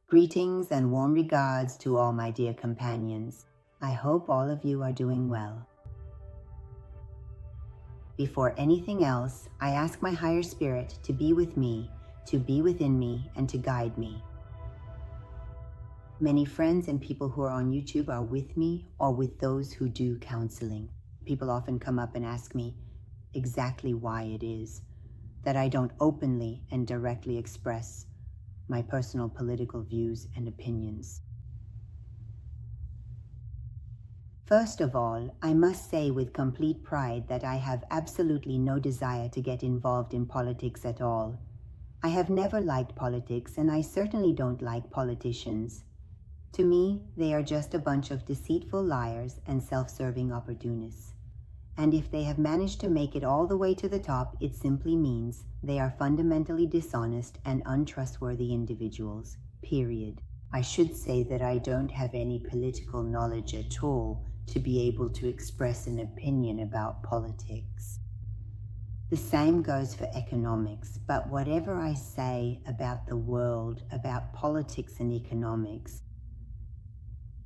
Greetings and warm regards to all my dear companions. I hope all of you are doing well. Before anything else, I ask my higher spirit to be with me, to be within me, and to guide me. Many friends and people who are on YouTube are with me or with those who do counseling. People often come up and ask me exactly why it is that I don't openly and directly express my personal political views and opinions. First of all, I must say with complete pride that I have absolutely no desire to get involved in politics at all. I have never liked politics, and I certainly don't like politicians. To me, they are just a bunch of deceitful liars and self-serving opportunists. And if they have managed to make it all the way to the top, it simply means they are fundamentally dishonest and untrustworthy individuals, period. I should say that I don't have any political knowledge at all to be able to express an opinion about politics. The same goes for economics, but whatever I say about the world, about politics and economics,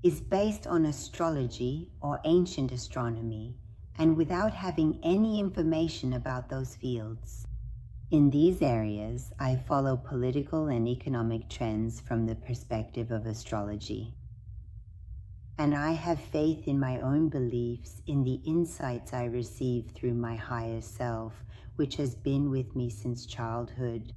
is based on astrology or ancient astronomy, and without having any information about those fields. In these areas, I follow political and economic trends from the perspective of astrology. And I have faith in my own beliefs, in the insights I receive through my higher self, which has been with me since childhood.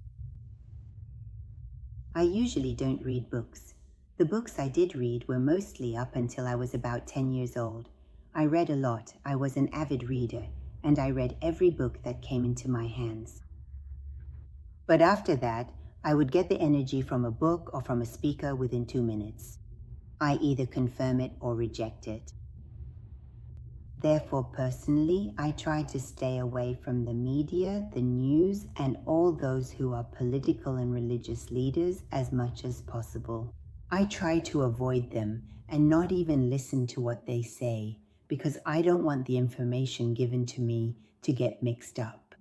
I usually don't read books. The books I did read were mostly up until I was about 10 years old. I read a lot, I was an avid reader, and I read every book that came into my hands. But after that, I would get the energy from a book or from a speaker within 2 minutes. I either confirm it or reject it. Therefore, personally, I try to stay away from the media, the news, and all those who are political and religious leaders as much as possible. I try to avoid them and not even listen to what they say, because I don't want the information given to me to get mixed up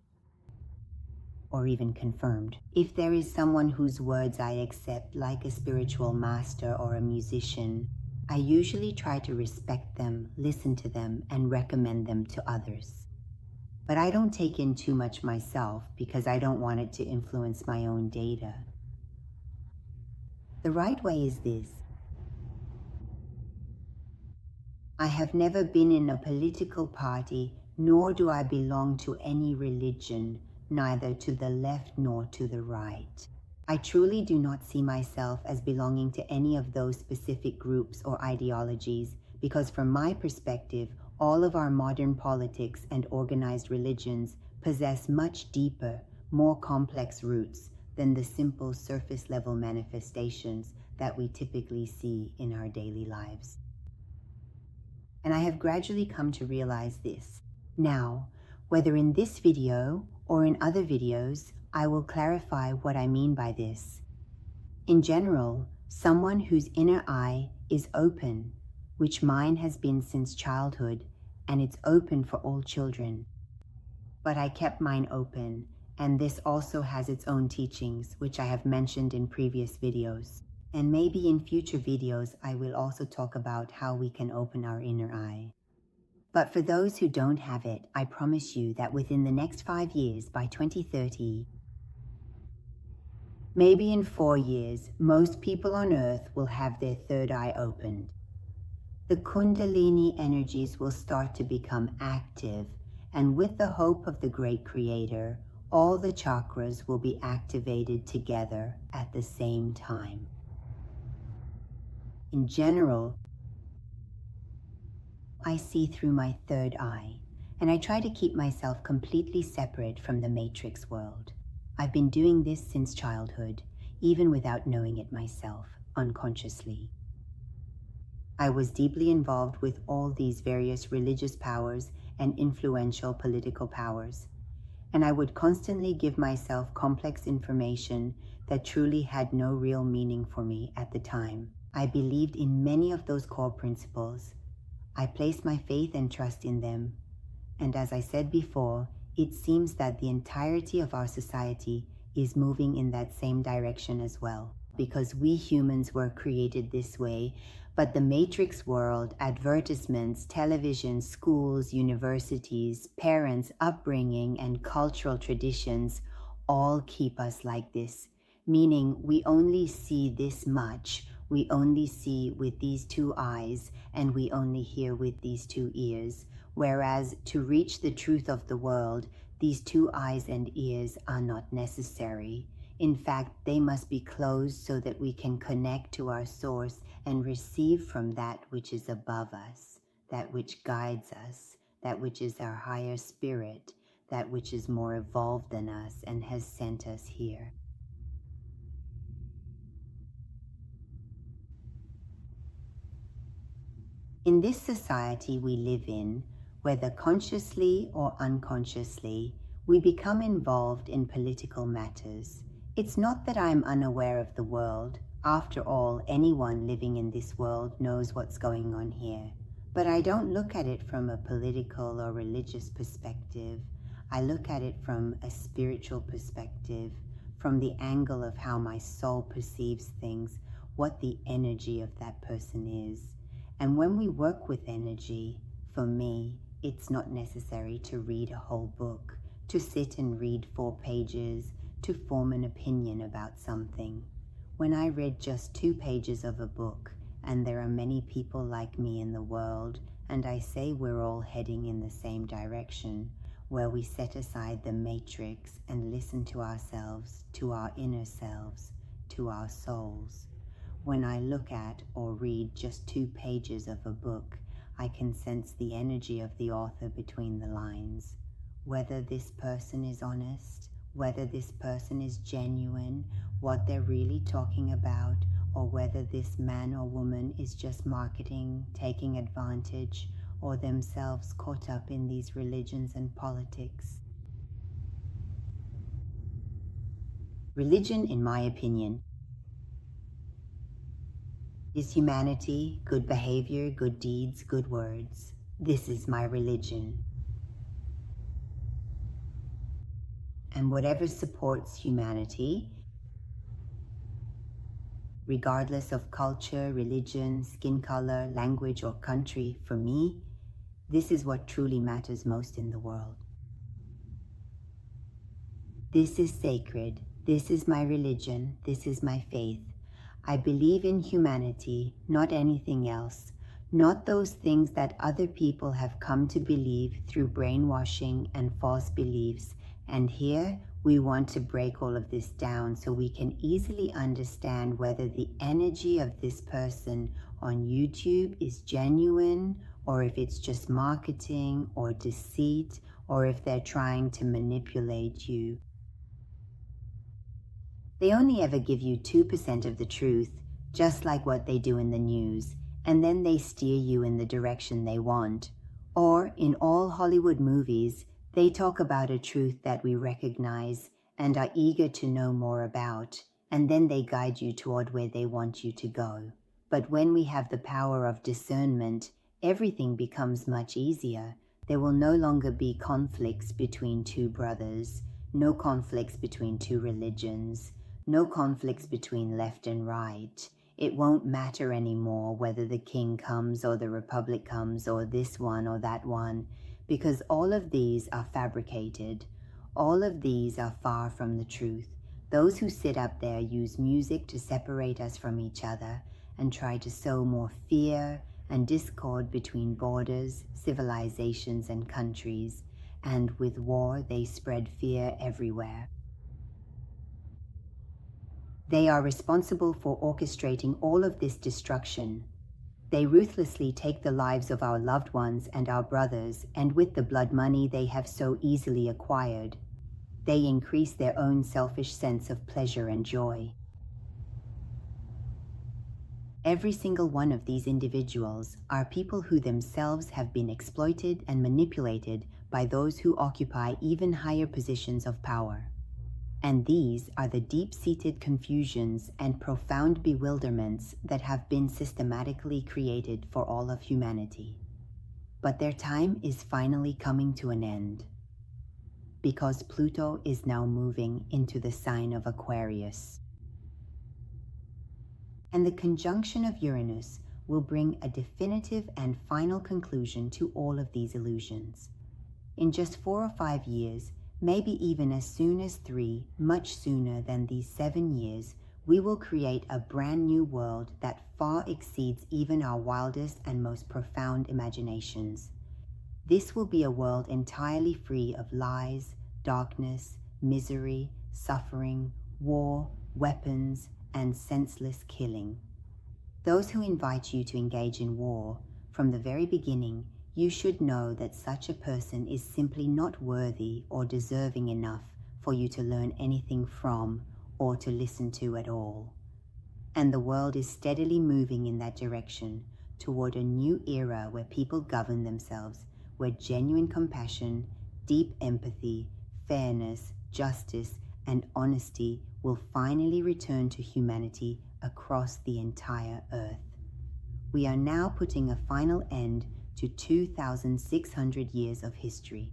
or even confirmed. If there is someone whose words I accept, like a spiritual master or a musician, I usually try to respect them, listen to them, and recommend them to others. But I don't take in too much myself because I don't want it to influence my own data. The right way is this. I have never been in a political party, nor do I belong to any religion, neither to the left nor to the right. I truly do not see myself as belonging to any of those specific groups or ideologies, because from my perspective, all of our modern politics and organized religions possess much deeper, more complex roots than the simple surface-level manifestations that we typically see in our daily lives. And I have gradually come to realize this. Now, whether in this video or in other videos, I will clarify what I mean by this. In general, someone whose inner eye is open, which mine has been since childhood, and it's open for all children. But I kept mine open, and this also has its own teachings, which I have mentioned in previous videos. And maybe in future videos, I will also talk about how we can open our inner eye. But for those who don't have it, I promise you that within the next 5 years, by 2030, maybe in 4 years, most people on Earth will have their third eye opened. The Kundalini energies will start to become active, and with the hope of the great Creator, all the chakras will be activated together at the same time. In general, I see through my third eye, and I try to keep myself completely separate from the matrix world. I've been doing this since childhood, even without knowing it myself, unconsciously. I was deeply involved with all these various religious powers and influential political powers, and I would constantly give myself complex information that truly had no real meaning for me at the time. I believed in many of those core principles. I placed my faith and trust in them. And as I said before, it seems that the entirety of our society is moving in that same direction as well. because we humans were created this way, but the matrix world, advertisements, television, schools, universities, parents, upbringing, and cultural traditions all keep us like this, meaning we only see this much, we only see with these two eyes, and we only hear with these two ears, whereas to reach the truth of the world, these two eyes and ears are not necessary. In fact, they must be closed so that we can connect to our source and receive from that which is above us, that which guides us, that which is our higher spirit, that which is more evolved than us and has sent us here. In this society we live in, whether consciously or unconsciously, we become involved in political matters. It's not that I'm unaware of the world. After all, anyone living in this world knows what's going on here. But I don't look at it from a political or religious perspective. I look at it from a spiritual perspective, from the angle of how my soul perceives things, what the energy of that person is. And when we work with energy, for me, it's not necessary to read a whole book, to sit and read 4 pages, to form an opinion about something. When I read just 2 pages of a book, and there are many people like me in the world, and I say we're all heading in the same direction, where we set aside the matrix and listen to ourselves, to our inner selves, to our souls. When I look at or read just 2 pages of a book, I can sense the energy of the author between the lines. Whether this person is honest, whether this person is genuine, what they're really talking about, or whether this man or woman is just marketing, taking advantage, or themselves caught up in these religions and politics. Religion, in my opinion, is humanity, good behavior, good deeds, good words. This is my religion. And whatever supports humanity, regardless of culture, religion, skin color, language, or country, for me, this is what truly matters most in the world. This is sacred. This is my religion. This is my faith. I believe in humanity, not anything else, not those things that other people have come to believe through brainwashing and false beliefs. And here we want to break all of this down so we can easily understand whether the energy of this person on YouTube is genuine, or if it's just marketing or deceit, or if they're trying to manipulate you. They only ever give you 2% of the truth, just like what they do in the news, and then they steer you in the direction they want. Or, in all Hollywood movies, they talk about a truth that we recognize and are eager to know more about, and then they guide you toward where they want you to go. But when we have the power of discernment, everything becomes much easier. There will no longer be conflicts between 2 brothers, no conflicts between 2 religions, no conflicts between left and right. It won't matter anymore whether the king comes or the republic comes or this one or that one, because all of these are fabricated. All of these are far from the truth. Those who sit up there use music to separate us from each other and try to sow more fear and discord between borders, civilizations, and countries. And with war, they spread fear everywhere. They are responsible for orchestrating all of this destruction. They ruthlessly take the lives of our loved ones and our brothers, and with the blood money they have so easily acquired, they increase their own selfish sense of pleasure and joy. Every single one of these individuals are people who themselves have been exploited and manipulated by those who occupy even higher positions of power. And these are the deep-seated confusions and profound bewilderments that have been systematically created for all of humanity. But their time is finally coming to an end, because Pluto is now moving into the sign of Aquarius. and the conjunction of Uranus will bring a definitive and final conclusion to all of these illusions. In just 4 or 5 years, maybe even as soon as 3, much sooner than these 7 years, we will create a brand new world that far exceeds even our wildest and most profound imaginations. This will be a world entirely free of lies, darkness, misery, suffering, war, weapons, and senseless killing. Those who invite you to engage in war, from the very beginning, you should know that such a person is simply not worthy or deserving enough for you to learn anything from or to listen to at all. And the world is steadily moving in that direction toward a new era where people govern themselves, where genuine compassion, deep empathy, fairness, justice, and honesty will finally return to humanity across the entire earth. We are now putting a final end to 2,600 years of history.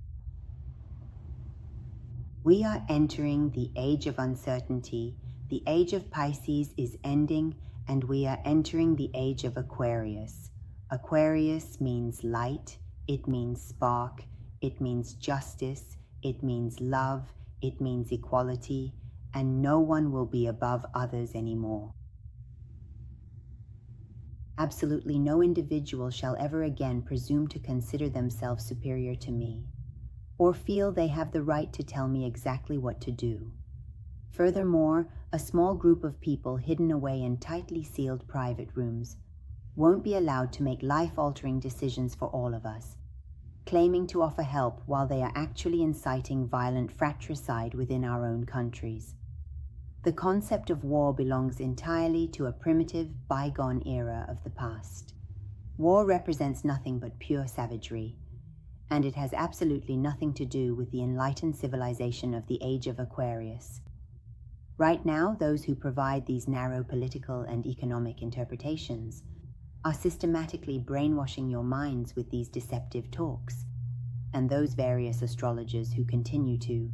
We are entering the age of uncertainty. The age of Pisces is ending, and we are entering the age of Aquarius. Aquarius means light, it means spark, it means justice, it means love, it means equality, and no one will be above others anymore. Absolutely no individual shall ever again presume to consider themselves superior to me, or feel they have the right to tell me exactly what to do. Furthermore, a small group of people hidden away in tightly sealed private rooms won't be allowed to make life-altering decisions for all of us, claiming to offer help while they are actually inciting violent fratricide within our own countries. The concept of war belongs entirely to a primitive, bygone era of the past. War represents nothing but pure savagery, and it has absolutely nothing to do with the enlightened civilization of the age of Aquarius. Right now, those who provide these narrow political and economic interpretations are systematically brainwashing your minds with these deceptive talks, and those various astrologers who continue to.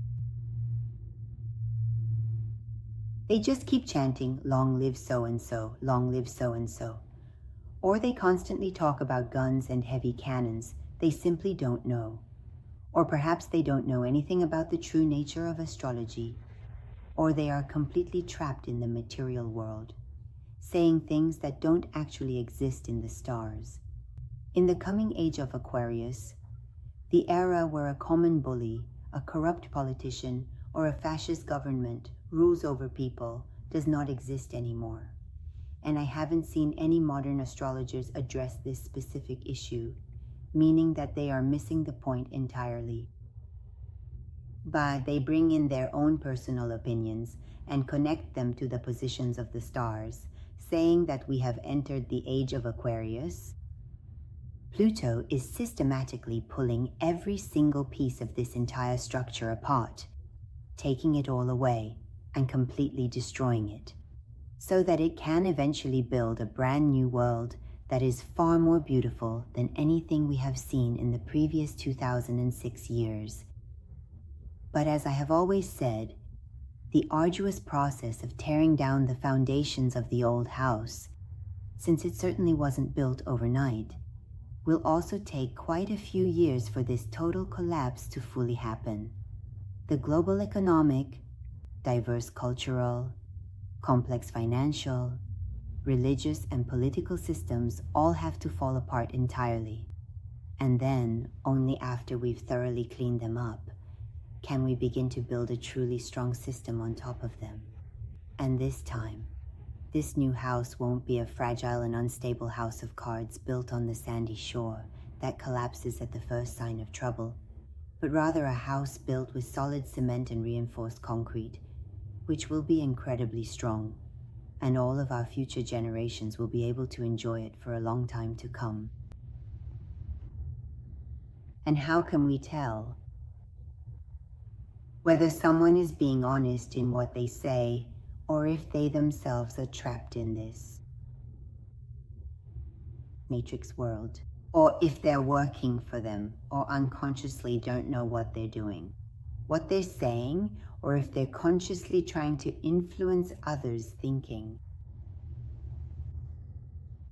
They just keep chanting, "Long live so-and-so, long live so-and-so." Or they constantly talk about guns and heavy cannons they simply don't know. Or perhaps they don't know anything about the true nature of astrology. Or they are completely trapped in the material world, saying things that don't actually exist in the stars. In the coming age of Aquarius, the era where a common bully, a corrupt politician, or a fascist government rules over people does not exist anymore. And I haven't seen any modern astrologers address this specific issue, meaning that they are missing the point entirely. But they bring in their own personal opinions and connect them to the positions of the stars, saying that we have entered the age of Aquarius. Pluto is systematically pulling every single piece of this entire structure apart, taking it all away and completely destroying it, so that it can eventually build a brand new world that is far more beautiful than anything we have seen in the previous 2006 years. But as I have always said, the arduous process of tearing down the foundations of the old house, since it certainly wasn't built overnight, will also take quite a few years for this total collapse to fully happen. The global economic, diverse cultural, complex financial, religious and political systems all have to fall apart entirely. And then, only after we've thoroughly cleaned them up, can we begin to build a truly strong system on top of them. And this time, this new house won't be a fragile and unstable house of cards built on the sandy shore that collapses at the first sign of trouble, but rather a house built with solid cement and reinforced concrete, which will be incredibly strong, and all of our future generations will be able to enjoy it for a long time to come. And how can we tell whether someone is being honest in what they say, or if they themselves are trapped in this matrix world, or if they're working for them, or unconsciously don't know what they're doing, what they're saying, or if they're consciously trying to influence others' thinking?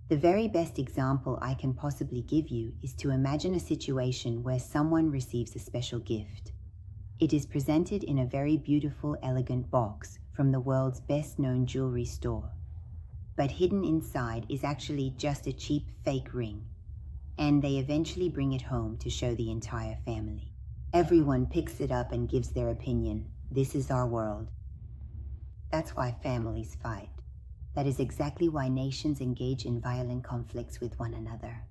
The very best example I can possibly give you is to imagine a situation where someone receives a special gift. It is presented in a very beautiful, elegant box from the world's best-known jewelry store. But hidden inside is actually just a cheap fake ring, and they eventually bring it home to show the entire family. Everyone picks it up and gives their opinion. This is our world. That's why families fight. That is exactly why nations engage in violent conflicts with one another.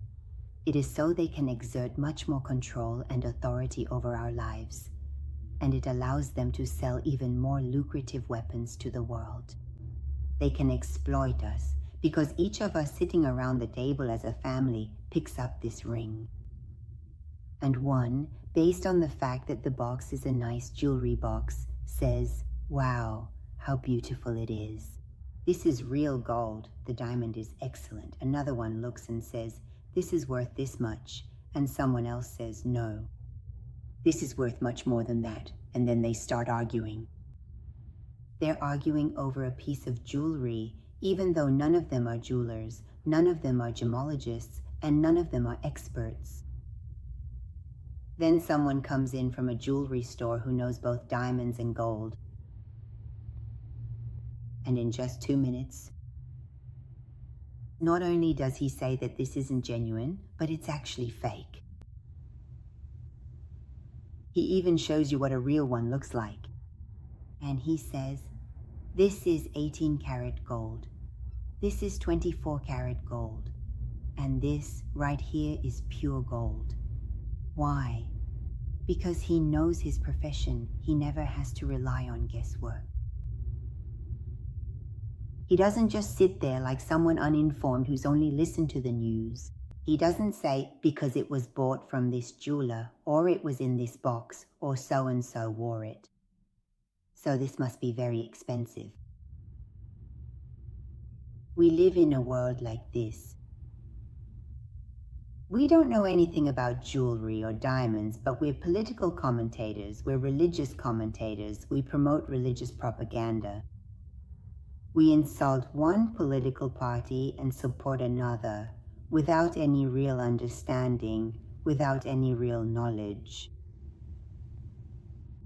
It is so they can exert much more control and authority over our lives, and it allows them to sell even more lucrative weapons to the world. They can exploit us because each of us sitting around the table as a family picks up this ring. And one, based on the fact that the box is a nice jewelry box, says, "Wow, how beautiful it is. This is real gold. The diamond is excellent." Another one looks and says, "This is worth this much." And someone else says, "No, this is worth much more than that." And then they start arguing. They're arguing over a piece of jewelry, even though none of them are jewelers, none of them are gemologists, and none of them are experts. Then someone comes in from a jewelry store who knows both diamonds and gold. And in just 2 minutes, not only does he say that this isn't genuine, but it's actually fake. He even shows you what a real one looks like. And he says, "This is 18 karat gold. This is 24 karat gold. And this right here is pure gold." Why? Because he knows his profession. He never has to rely on guesswork. He doesn't just sit there like someone uninformed who's only listened to the news. He doesn't say, "Because it was bought from this jeweler, or it was in this box, or so-and-so wore it, so this must be very expensive." We live in a world like this. We don't know anything about jewelry or diamonds, but we're political commentators, we're religious commentators, we promote religious propaganda. We insult one political party and support another without any real understanding, without any real knowledge.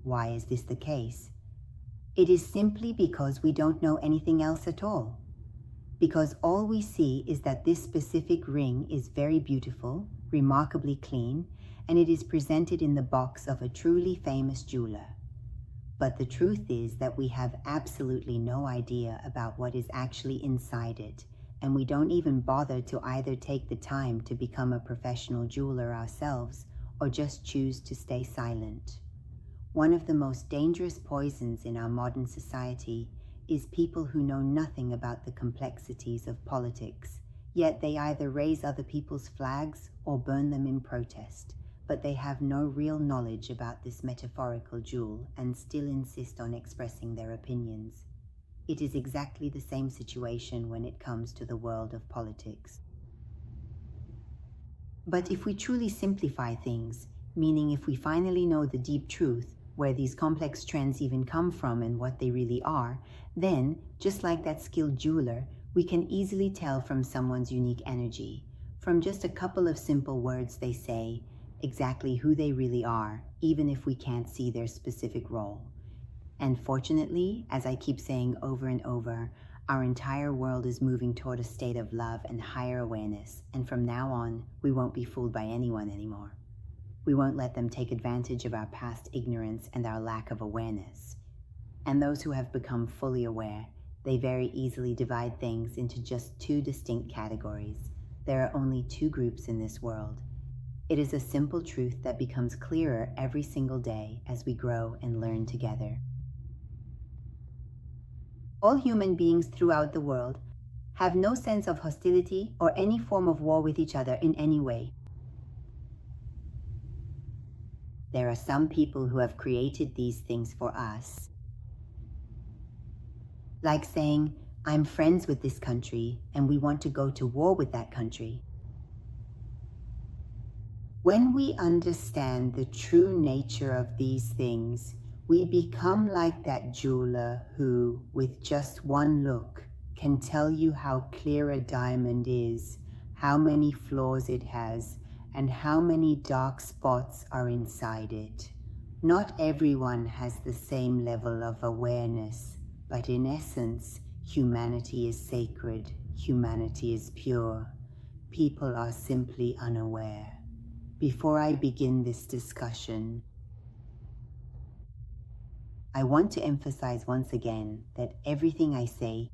Why is this the case? It is simply because we don't know anything else at all. Because all we see is that this specific ring is very beautiful, remarkably clean, and it is presented in the box of a truly famous jeweler. But the truth is that we have absolutely no idea about what is actually inside it, and we don't even bother to either take the time to become a professional jeweler ourselves or just choose to stay silent. One of the most dangerous poisons in our modern society is people who know nothing about the complexities of politics, yet they either raise other people's flags or burn them in protest, but they have no real knowledge about this metaphorical jewel and still insist on expressing their opinions. It is exactly the same situation when it comes to the world of politics. But if we truly simplify things, meaning if we finally know the deep truth, where these complex trends even come from and what they really are, then, just like that skilled jeweler, we can easily tell from someone's unique energy, from just a couple of simple words they say, exactly who they really are, even if we can't see their specific role. And fortunately, as I keep saying over and over, our entire world is moving toward a state of love and higher awareness, and from now on, we won't be fooled by anyone anymore. We won't let them take advantage of our past ignorance and our lack of awareness. And those who have become fully aware, they very easily divide things into just 2 distinct categories. There are only 2 groups in this world. It is a simple truth that becomes clearer every single day as we grow and learn together. All human beings throughout the world have no sense of hostility or any form of war with each other in any way. There are some people who have created these things for us. Like saying, "I'm friends with this country and we want to go to war with that country." When we understand the true nature of these things, we become like that jeweler who, with just one look, can tell you how clear a diamond is, how many flaws it has, and how many dark spots are inside it. Not everyone has the same level of awareness, but in essence, humanity is sacred, humanity is pure. People are simply unaware. Before I begin this discussion, I want to emphasize once again that everything I say,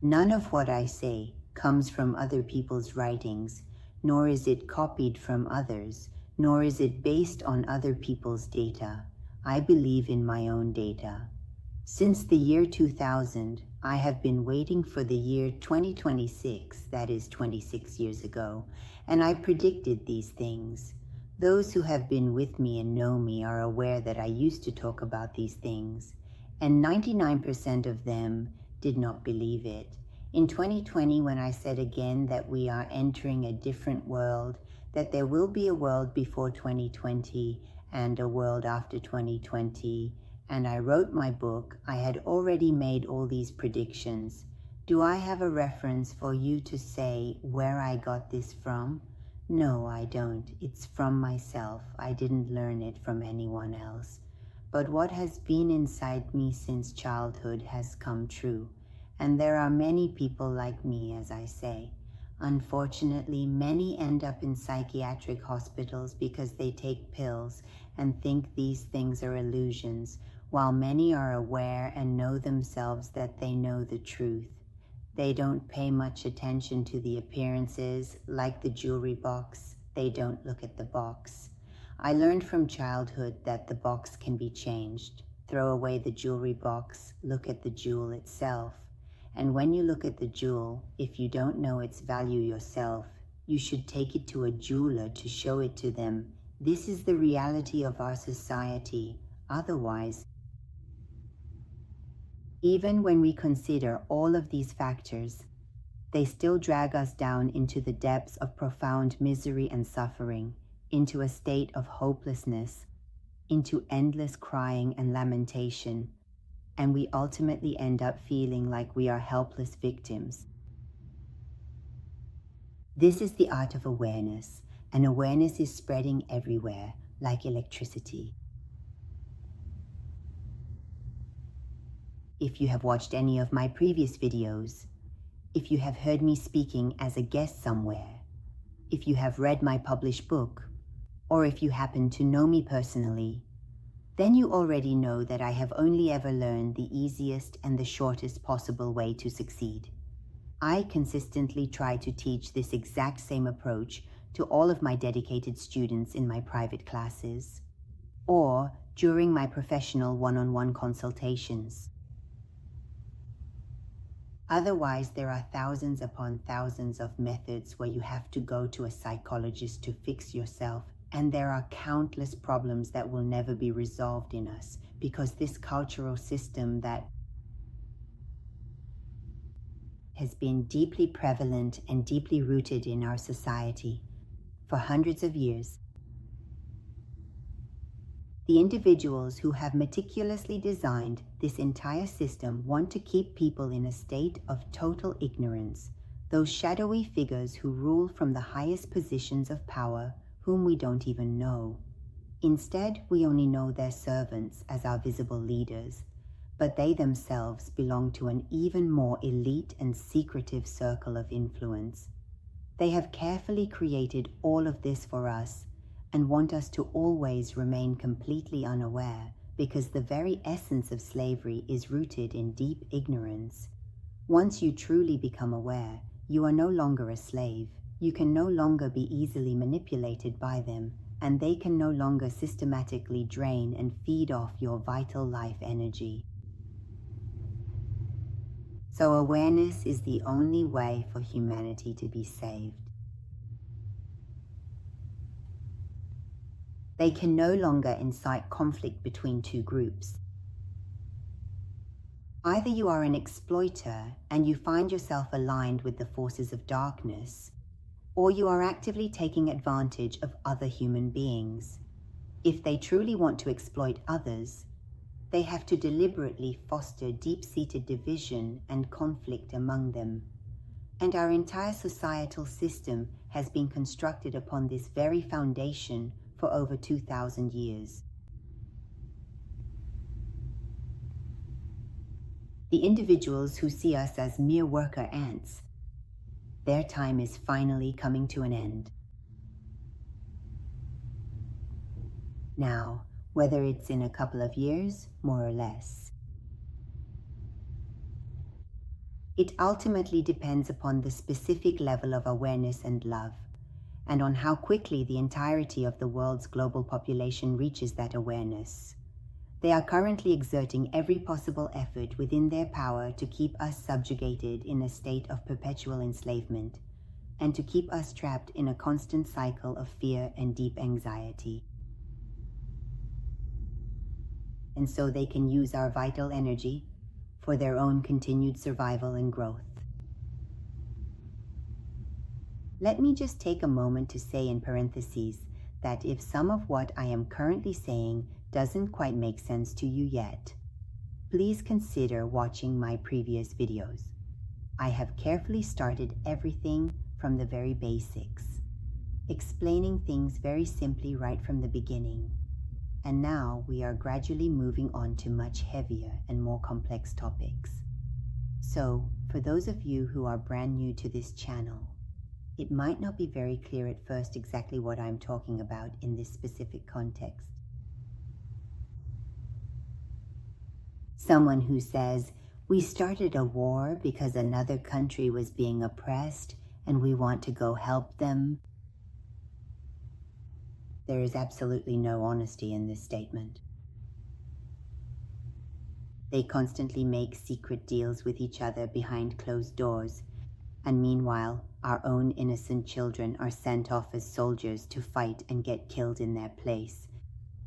none of what I say comes from other people's writings, nor is it copied from others, nor is it based on other people's data. I believe in my own data. Since the year 2000, I have been waiting for the year 2026, that is 26 years ago, and I predicted these things. Those who have been with me and know me are aware that I used to talk about these things, and 99% of them did not believe it. In 2020, when I said again that we are entering a different world, that there will be a world before 2020 and a world after 2020, and I wrote my book, I had already made all these predictions. Do I have a reference for you to say where I got this from? No, I don't. It's from myself. I didn't learn it from anyone else. But what has been inside me since childhood has come true. And there are many people like me, as I say. Unfortunately, many end up in psychiatric hospitals because they take pills and think these things are illusions, while many are aware and know themselves that they know the truth. They don't pay much attention to the appearances, like the jewelry box. They don't look at the box. I learned from childhood that the box can be changed. Throw away the jewelry box, look at the jewel itself. And when you look at the jewel, if you don't know its value yourself, you should take it to a jeweler to show it to them. This is the reality of our society. Otherwise, even when we consider all of these factors, they still drag us down into the depths of profound misery and suffering, into a state of hopelessness, into endless crying and lamentation, and we ultimately end up feeling like we are helpless victims. This is the art of awareness, and awareness is spreading everywhere, like electricity. If you have watched any of my previous videos, if you have heard me speaking as a guest somewhere, if you have read my published book, or if you happen to know me personally, then you already know that I have only ever learned the easiest and the shortest possible way to succeed. I consistently try to teach this exact same approach to all of my dedicated students in my private classes, or during my professional one-on-one consultations. Otherwise, there are thousands upon thousands of methods where you have to go to a psychologist to fix yourself, and there are countless problems that will never be resolved in us because this cultural system that has been deeply prevalent and deeply rooted in our society for hundreds of years. The individuals who have meticulously designed this entire system want to keep people in a state of total ignorance, those shadowy figures who rule from the highest positions of power, whom we don't even know. Instead, we only know their servants as our visible leaders, but they themselves belong to an even more elite and secretive circle of influence. They have carefully created all of this for us, and want us to always remain completely unaware, because the very essence of slavery is rooted in deep ignorance. Once you truly become aware, you are no longer a slave. You can no longer be easily manipulated by them, and they can no longer systematically drain and feed off your vital life energy. So awareness is the only way for humanity to be saved. They can no longer incite conflict between two groups. Either you are an exploiter and you find yourself aligned with the forces of darkness, or you are actively taking advantage of other human beings. If they truly want to exploit others, They have to deliberately foster deep-seated division and conflict among them. And our entire societal system has been constructed upon this very foundation for over 2,000 years. The individuals who see us as mere worker ants, their time is finally coming to an end. Now, whether it's in a couple of years, more or less, it ultimately depends upon the specific level of awareness and love, and on how quickly the entirety of the world's global population reaches that awareness. They are currently exerting every possible effort within their power to keep us subjugated in a state of perpetual enslavement, and to keep us trapped in a constant cycle of fear and deep anxiety. And so they can use our vital energy for their own continued survival and growth. Let me just take a moment to say in parentheses that if some of what I am currently saying doesn't quite make sense to you yet, please consider watching my previous videos. I have carefully started everything from the very basics, explaining things very simply right from the beginning. And now we are gradually moving on to much heavier and more complex topics. So, for those of you who are brand new to this channel, it might not be very clear at first exactly what I'm talking about in this specific context. Someone who says, we started a war because another country was being oppressed and we want to go help them. There is absolutely no honesty in this statement. They constantly make secret deals with each other behind closed doors, and meanwhile, our own innocent children are sent off as soldiers to fight and get killed in their place.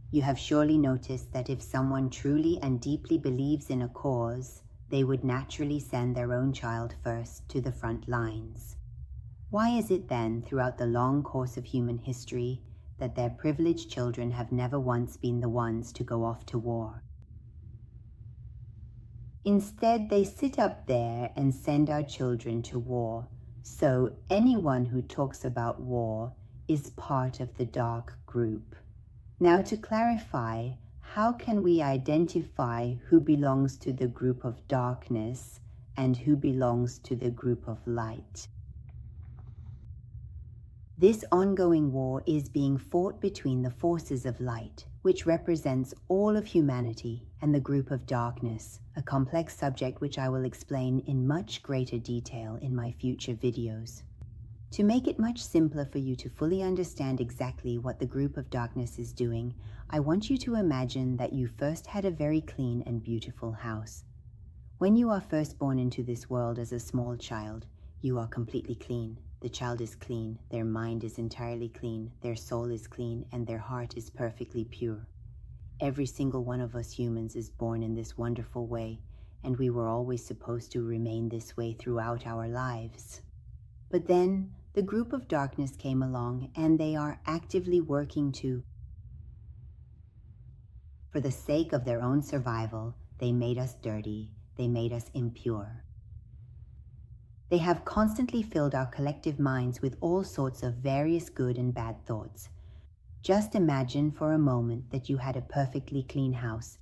You have surely noticed that if someone truly and deeply believes in a cause, they would naturally send their own child first to the front lines. Why is it then, throughout the long course of human history, that their privileged children have never once been the ones to go off to war? Instead, they sit up there and send our children to war. So anyone who talks about war is part of the dark group. Now, to clarify, how can we identify who belongs to the group of darkness and who belongs to the group of light? This ongoing war is being fought between the forces of light, which represents all of humanity, and the group of darkness, a complex subject which I will explain in much greater detail in my future videos. To make it much simpler for you to fully understand exactly what the group of darkness is doing, I want you to imagine that you first had a very clean and beautiful house. When you are first born into this world as a small child, you are completely clean. The child is clean, their mind is entirely clean, their soul is clean, and their heart is perfectly pure. Every single one of us humans is born in this wonderful way, and we were always supposed to remain this way throughout our lives. But then, the group of darkness came along, and they are actively working to. For the sake of their own survival, they made us dirty, they made us impure. They have constantly filled our collective minds with all sorts of various good and bad thoughts. Just imagine for a moment that you had a perfectly clean house,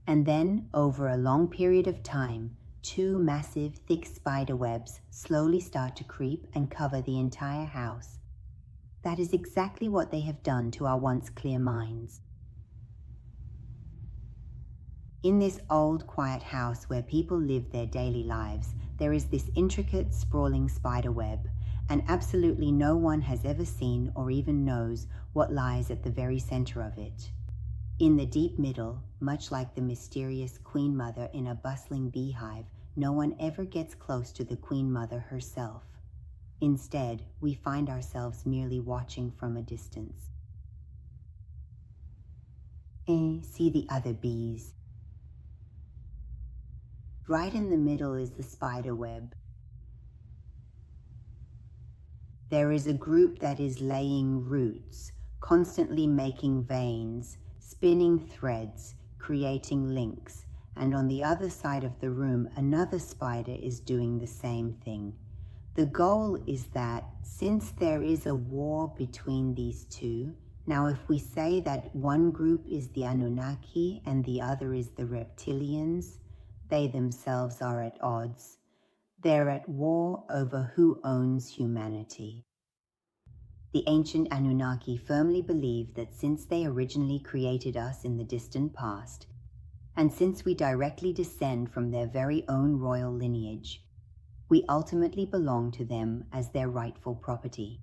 and then, over a long period of time, two massive, thick spider webs slowly start to creep and cover the entire house. That is exactly what they have done to our once clear minds. In this old, quiet house where people live their daily lives, there is this intricate, sprawling spider web, and absolutely no one has ever seen or even knows what lies at the very center of it. In the deep middle, much like the mysterious Queen Mother in a bustling beehive, no one ever gets close to the Queen Mother herself. Instead, we find ourselves merely watching from a distance. See the other bees. Right in the middle is the spider web. There is a group that is laying roots, constantly making veins, spinning threads, creating links, and on the other side of the room, another spider is doing the same thing. The goal is that since there is a war between these two, now if we say that one group is the Anunnaki and the other is the reptilians, they themselves are at odds. They're at war over who owns humanity. The ancient Anunnaki firmly believed that since they originally created us in the distant past, and since we directly descend from their very own royal lineage, we ultimately belong to them as their rightful property.